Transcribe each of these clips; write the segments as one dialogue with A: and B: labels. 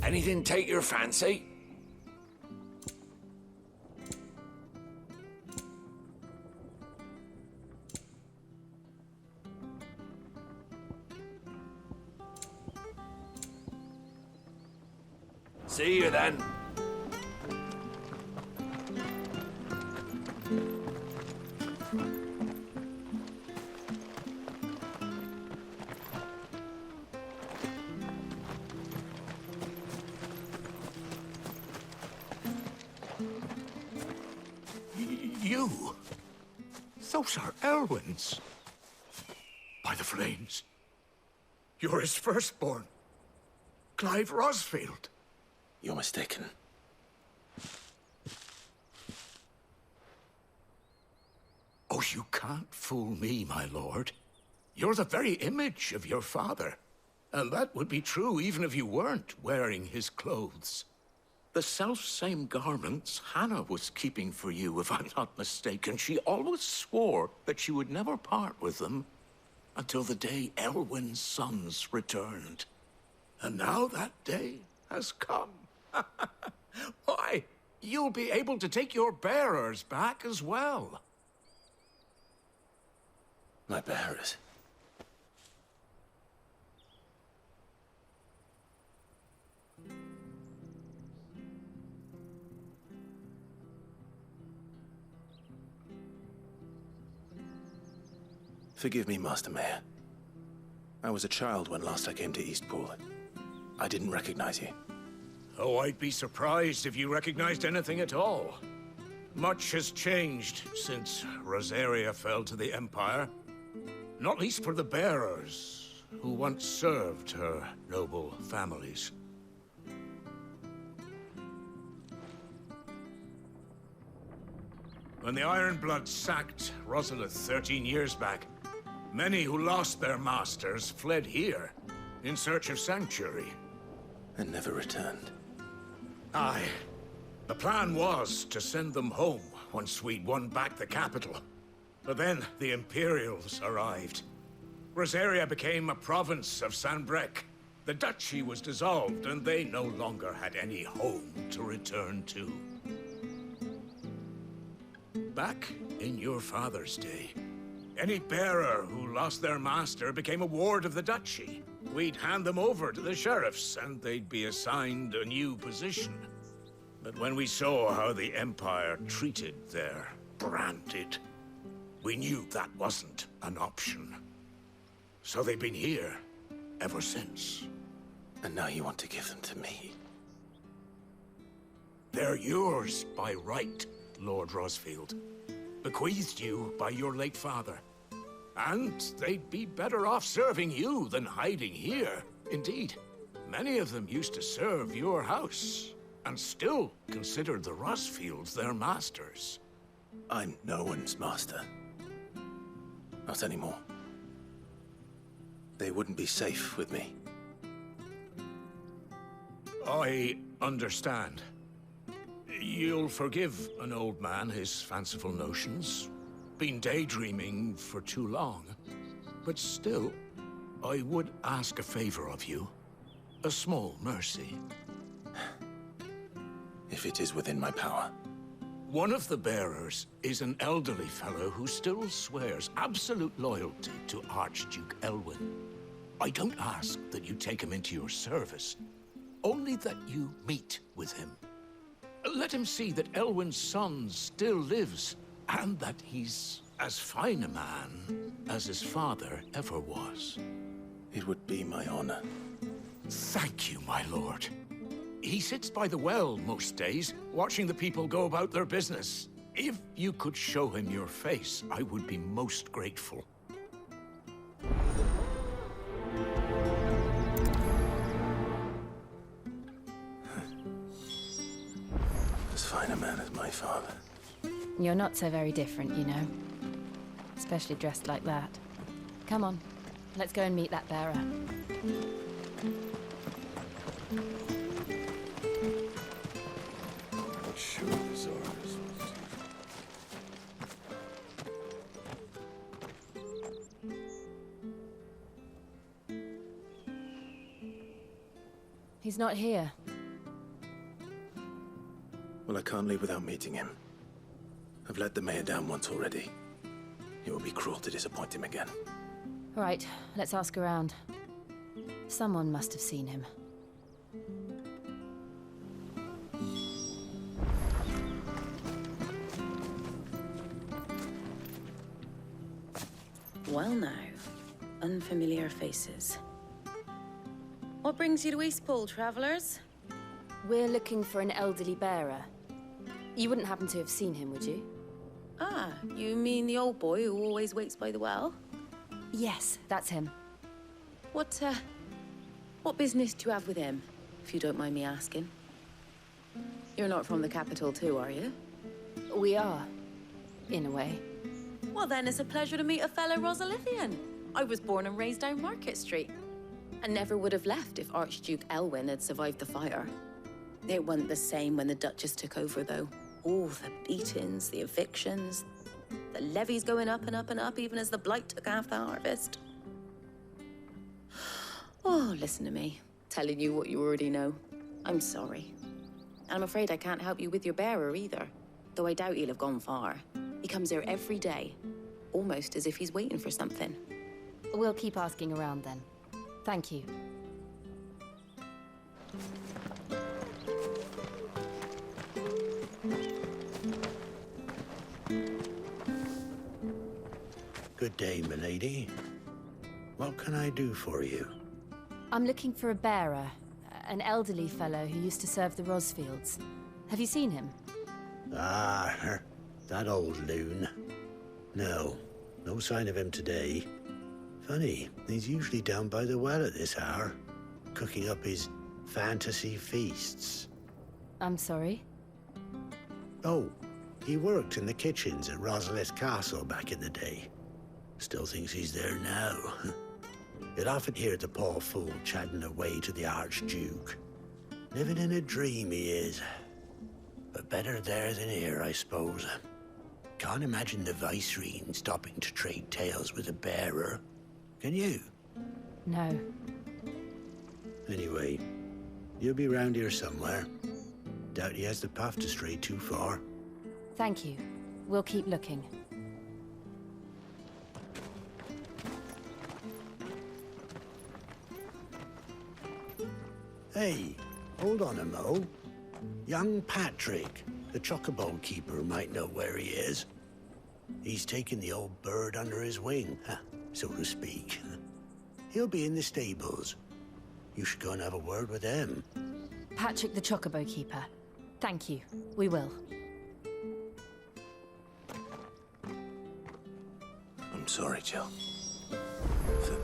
A: Anything take your fancy? See you then.
B: You? Those are Elwyn's. By the flames. You're his firstborn. Clive Rosfield.
C: You're mistaken.
B: Oh, you can't fool me, my lord. You're the very image of your father. And that would be true even if you weren't wearing his clothes. The self-same garments Hannah was keeping for you, if I'm not mistaken. She always swore that she would never part with them until the day Elwyn's sons returned. And now that day has come. Why, you'll be able to take your bearers back as well.
C: My bearers? Forgive me, Master Mayor. I was a child when last I came to Eastpool. I didn't recognize you.
B: Oh, I'd be surprised if you recognized anything at all. Much has changed since Rosaria fell to the Empire. Not least for the bearers, who once served her noble families. When the Ironbloods sacked Rosalith 13 years back, many who lost their masters fled here in search of sanctuary.
C: And never returned.
B: Aye. The plan was to send them home once we'd won back the capital. But then the Imperials arrived. Rosaria became a province of Sanbreque. The duchy was dissolved, and they no longer had any home to return to. Back in your father's day, any bearer who lost their master became a ward of the duchy. We'd hand them over to the sheriffs, and they'd be assigned a new position. But when we saw how the Empire treated their branded, we knew that wasn't an option. So they've been here ever since.
C: And now you want to give them to me?
B: They're yours by right, Lord Rosfield. Bequeathed you by your late father. And they'd be better off serving you than hiding here. Indeed, many of them used to serve your house, and still considered the Rosfields their masters.
C: I'm no one's master. Not anymore. They wouldn't be safe with me.
B: I understand. You'll forgive an old man his fanciful notions. Been daydreaming for too long. But still, I would ask a favor of you. A small mercy.
C: If it is within my power.
B: One of the bearers is an elderly fellow who still swears absolute loyalty to Archduke Elwyn. I don't ask that you take him into your service, only that you meet with him. Let him see that Elwyn's son still lives, and that he's as fine a man as his father ever was.
C: It would be my honor.
B: Thank you, my lord. He sits by the well most days, watching the people go about their business. If you could show him your face, I would be most grateful.
C: As fine a man as my father.
D: You're not so very different, you know. Especially dressed like that. Come on, let's go and meet that bearer. He's not here.
C: Well, I can't leave without meeting him. I've let the mayor down once already. It would be cruel to disappoint him again.
D: All right, let's ask around. Someone must have seen him.
E: Well now, unfamiliar faces. What brings you to Eastpool, travelers?
D: We're looking for an elderly bearer. You wouldn't happen to have seen him, would you?
E: Ah, you mean the old boy who always waits by the well?
D: Yes, that's him.
E: What business do you have with him, if you don't mind me asking? You're not from the capital too, are you?
D: We are, in a way.
E: Well then, it's a pleasure to meet a fellow Rosalithian. I was born and raised down Market Street. And never would have left if Archduke Elwyn had survived the fire. It wasn't the same when the Duchess took over, though. All the beatings, the evictions, the levies going up and up and up, even as the blight took half the harvest. Oh, listen to me, telling you what you already know. I'm sorry. And I'm afraid I can't help you with your bearer either, though I doubt he'll have gone far. He comes here every day, almost as if he's waiting for something.
D: We'll keep asking around then. Thank you.
F: Good day, milady. What can I do for you?
D: I'm looking for a bearer, an elderly fellow who used to serve the Rosfields. Have you seen him?
F: Ah, that old loon. No sign of him today. Funny, he's usually down by the well at this hour, cooking up his fantasy feasts.
D: I'm sorry?
F: Oh, he worked in the kitchens at Rosalith Castle back in the day. Still thinks he's there now. You'd often hear the poor fool chatting away to the Archduke. Living in a dream he is. But better there than here, I suppose. Can't imagine the Viceroy stopping to trade tales with a bearer. Can you?
D: No.
F: Anyway, you'll be round here somewhere. Doubt he has the path to stray too far.
D: Thank you. We'll keep looking.
F: Hey, hold on a mo. Young Patrick, the chocobo keeper, might know where he is. He's taken the old bird under his wing, so to speak. He'll be in the stables. You should go and have a word with him.
D: Patrick the Chocobo Keeper. Thank you. We will.
C: I'm sorry, Jill. For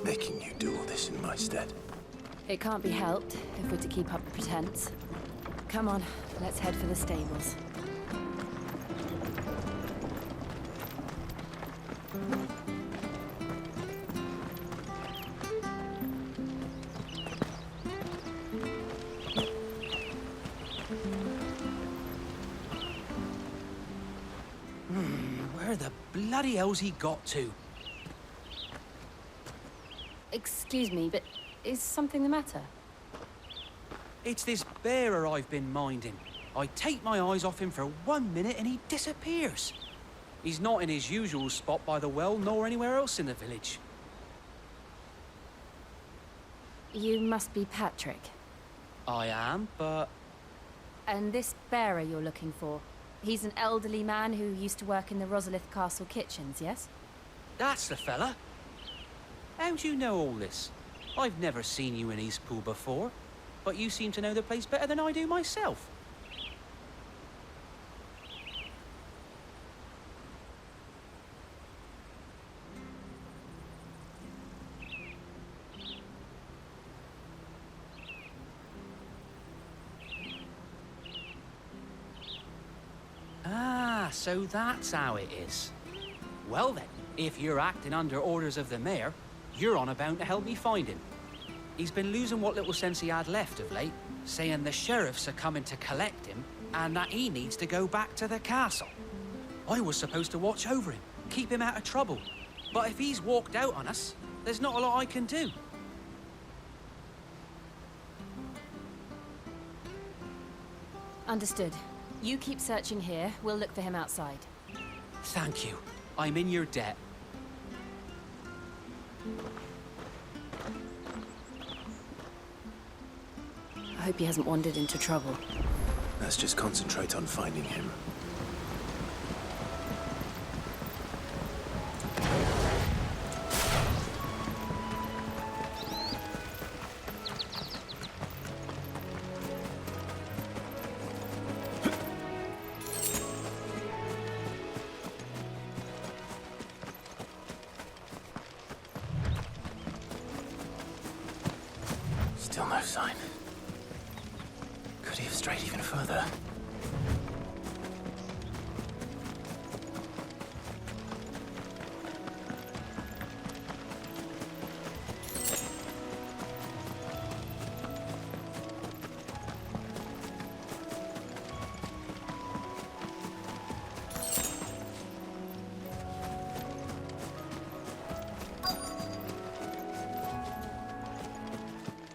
C: making you do all this in my stead.
D: It can't be helped if we're to keep up the pretense. Come on, let's head for the stables.
G: Where the bloody hell's he got to?
D: Excuse me, but is something the matter?
G: It's this bearer I've been minding. I take my eyes off him for 1 minute and he disappears. He's not in his usual spot by the well, nor anywhere else in the village.
D: You must be Patrick.
G: I am, but...
D: And this bearer you're looking for, he's an elderly man who used to work in the Rosalith Castle kitchens, yes?
G: That's the fella. How do you know all this? I've never seen you in Eastpool before, but you seem to know the place better than I do myself. Ah, so that's how it is. Well then, if you're acting under orders of the mayor, you're on about to help me find him. He's been losing what little sense he had left of late, saying the sheriffs are coming to collect him and that he needs to go back to the castle. I was supposed to watch over him, keep him out of trouble. But if he's walked out on us, there's not a lot I can do.
D: Understood. You keep searching here, we'll look for him outside.
G: Thank you. I'm in your debt.
D: I hope he hasn't wandered into trouble.
C: Let's just concentrate on finding him. Still no sign. Could he have strayed even further?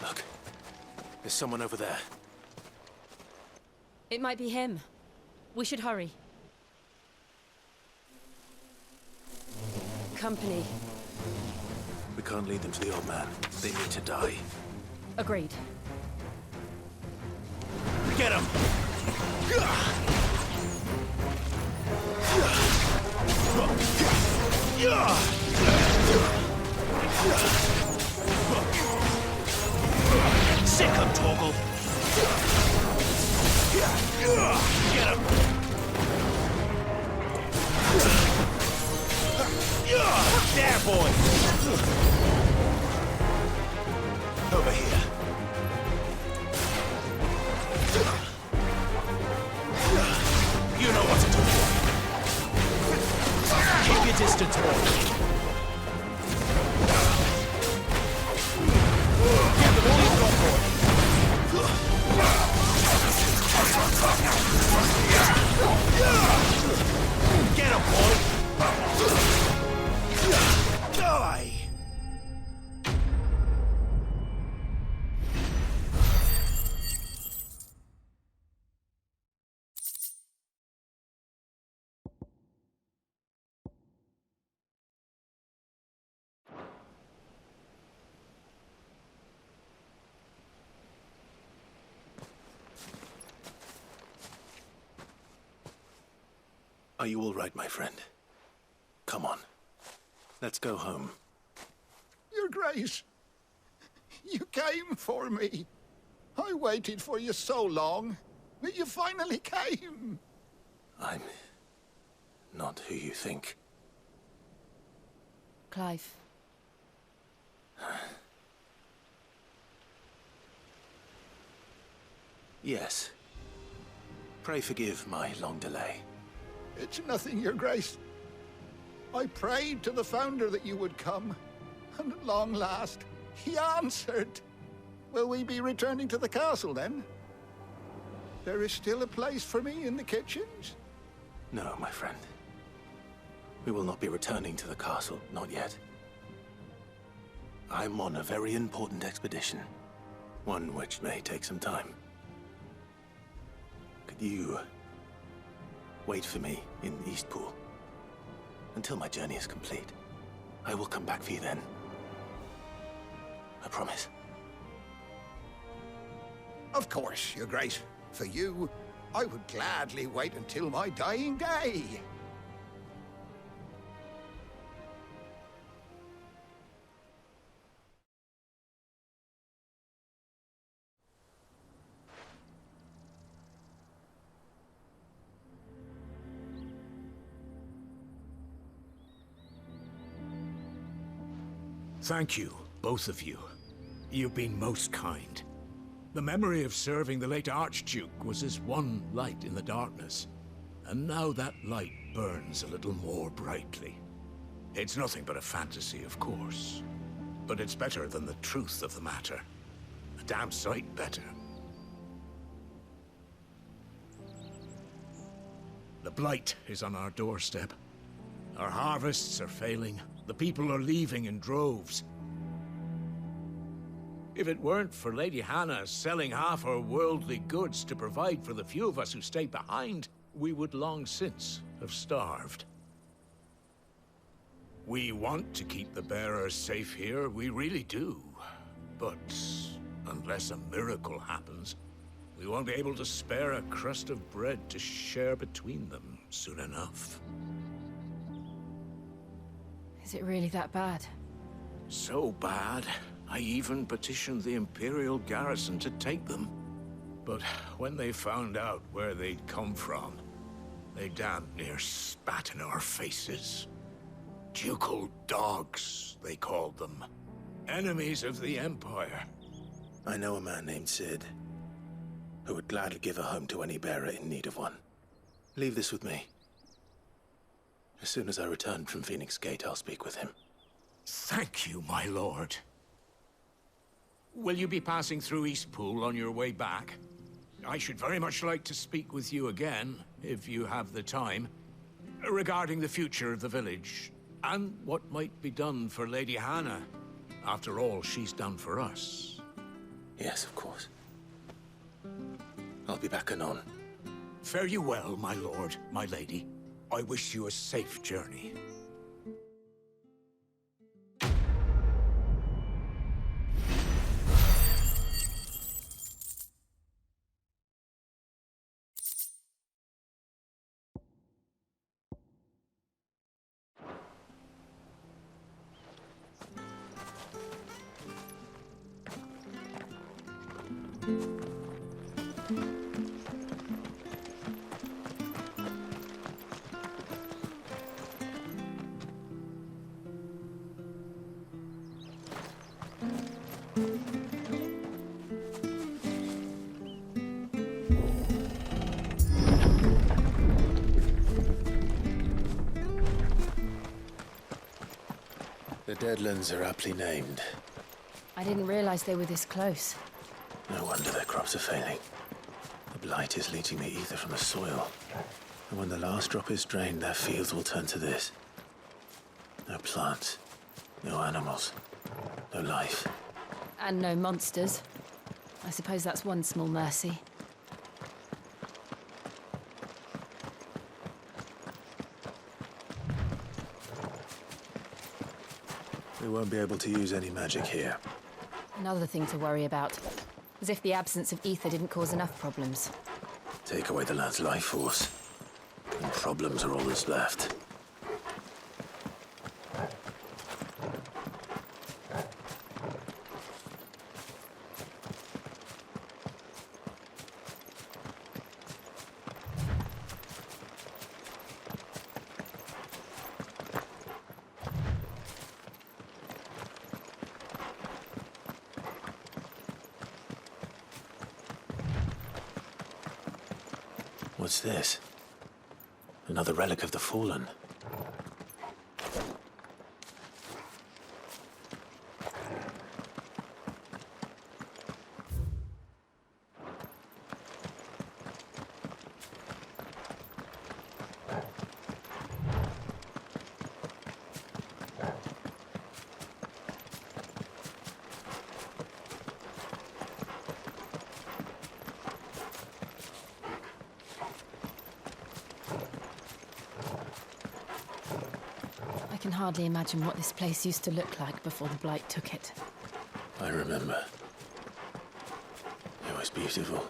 C: Look, there's someone over there.
D: It might be him. We should hurry. Company.
C: We can't lead them to the old man. They need to die.
D: Agreed.
C: Get him! Sick him, Torgal! Get him! There, boy! Over here. You know what to do. Keep your distance, boy. Get them all you've got, boy. Get him, boy! Die! Are you all right, my friend? Come on. Let's go home.
B: Your Grace, you came for me. I waited for you so long, but you finally came.
C: I'm not who you think.
D: Clive.
C: Yes. Pray forgive my long delay.
B: It's nothing, Your Grace. I prayed to the Founder that you would come, and at long last, he answered. Will we be returning to the castle, then? There is still a place for me in the kitchens?
C: No, my friend. We will not be returning to the castle, not yet. I'm on a very important expedition. One which may take some time. Could you wait for me in Eastpool until my journey is complete? I will come back for you then. I promise.
B: Of course, Your Grace. For you, I would gladly wait until my dying day.
F: Thank you, both of you. You've been most kind. The memory of serving the late Archduke was as one light in the darkness, and now that light burns a little more brightly. It's nothing but a fantasy, of course, but it's better than the truth of the matter. A damn sight better. The blight is on our doorstep. Our harvests are failing. The people are leaving in droves.
B: If it weren't for Lady Hannah selling half her worldly goods to provide for the few of us who stay behind, we would long since have starved. We want to keep the bearers safe here, we really do. But unless a miracle happens, we won't be able to spare a crust of bread to share between them soon enough.
D: Is it really that bad?
B: So bad, I even petitioned the Imperial garrison to take them. But when they found out where they'd come from, they damn near spat in our faces. Ducal dogs, they called them. Enemies of the Empire.
C: I know a man named Sid, who would gladly give a home to any bearer in need of one. Leave this with me. As soon as I return from Phoenix Gate, I'll speak with him.
B: Thank you, my lord. Will you be passing through Eastpool on your way back? I should very much like to speak with you again, if you have the time, regarding the future of the village, and what might be done for Lady Hannah, after all she's done for us.
C: Yes, of course. I'll be back anon.
B: Fare you well, my lord, my lady. I wish you a safe journey.
C: The Deadlands are aptly named.
D: I didn't realize they were this close.
C: No wonder their crops are failing. The blight is leaching the ether from the soil. And when the last drop is drained, their fields will turn to this. No plants, no animals, no life.
D: And no monsters. I suppose that's one small mercy.
C: We won't be able to use any magic here.
D: Another thing to worry about. As if the absence of ether didn't cause enough problems.
C: Take away the lad's life force, and problems are all that's left. What's this? Another relic of the Fallen.
D: I can hardly imagine what this place used to look like before the Blight took it.
C: I remember. It was beautiful.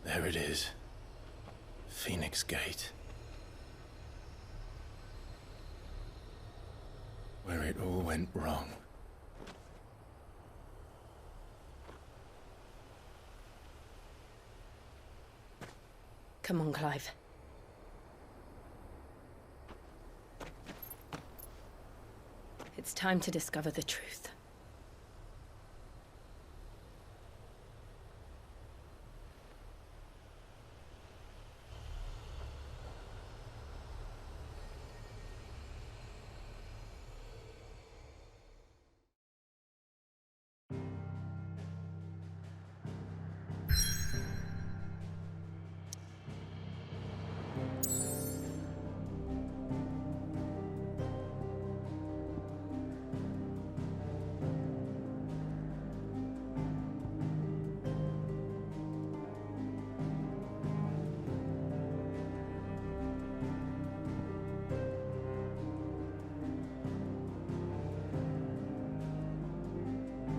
C: There it is. Phoenix Gate. Where it all went wrong.
E: Come on, Clive. It's time to discover the truth.